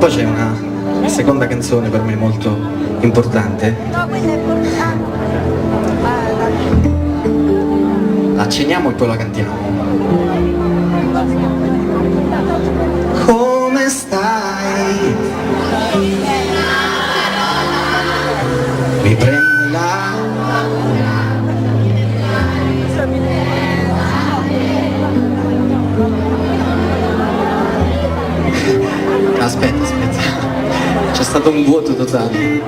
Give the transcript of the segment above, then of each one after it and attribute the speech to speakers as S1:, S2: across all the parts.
S1: poi c'è una seconda canzone per me molto importante. La accenniamo e poi la cantiamo. Come stai? Mi prende la... Aspetta, c'è stato un vuoto totale.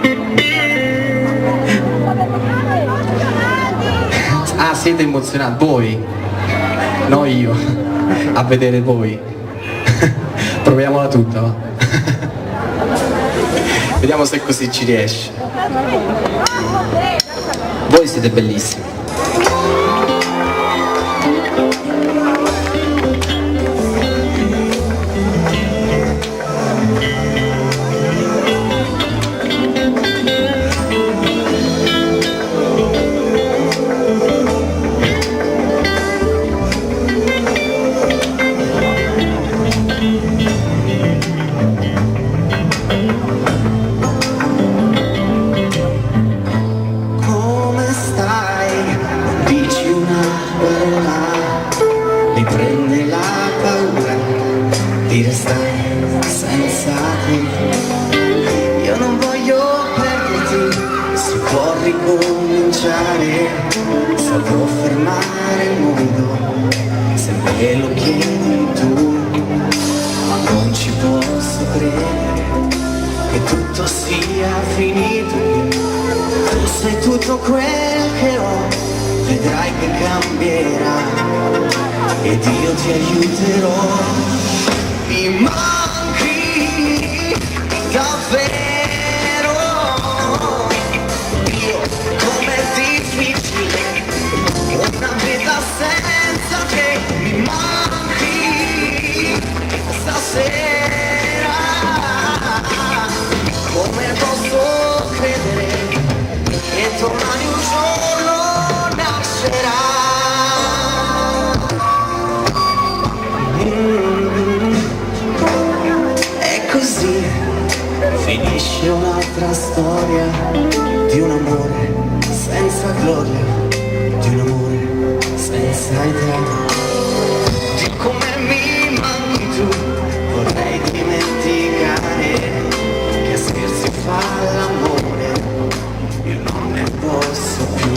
S1: Ah, siete emozionati voi? No, io. A vedere voi. Proviamola tutta, va? Vediamo se così ci riesce. Voi siete bellissimi. Mi prende la paura di restare senza te. Io non voglio perderti, si può ricominciare, si può fermare il mondo se me lo chiedi tu, ma non ci posso credere che tutto sia finito. Tu sei tutto quel che ho, vedrai che cambierà ed io ti aiuterò. Mi manchi davvero, io com'è difficile una vita senza te. Mi manchi stasera, come posso credere che domani un giorno nascerà. Finisce un'altra storia di un amore senza gloria, di un amore senza età. Di come mi manchi tu, vorrei dimenticare che scherzi fa l'amore, io non ne posso più,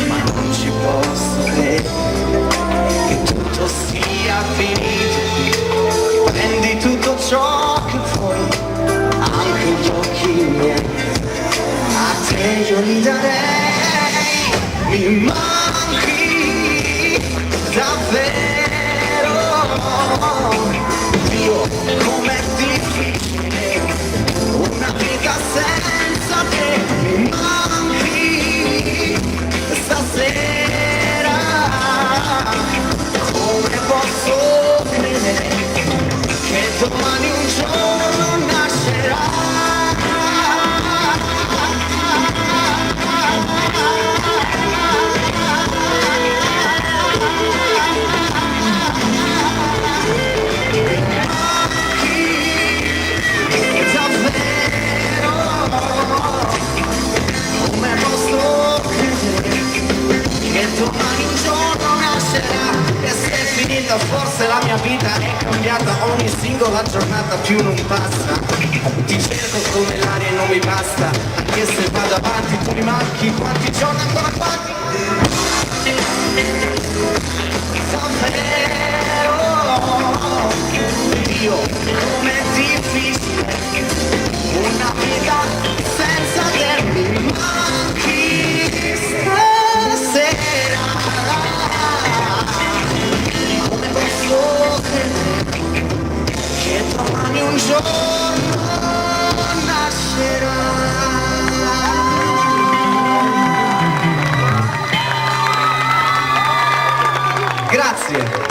S1: ma non ci posso credere che tutto sia finito. Prendi tutto ciò che vuoi, anche gli occhi miei, a te io li darei. Mi manchi davvero, io com'è difficile una vita senza te. Mi manchi stasera, come posso credere che domani un giorno nascerà. Davvero, come posso credere che domani un giorno nascerà? E se è finita forse la mia vita è cambiata, ogni singola giornata più non passa. Ti cerco come l'aria e non mi basta, anche se vado avanti tu mi manchi. Quanti giorni ancora quanti? Davvero, io com'è difficile una vita senza te. Mi manchi stasera, come posso credere che domani un giorno nascerà. Grazie.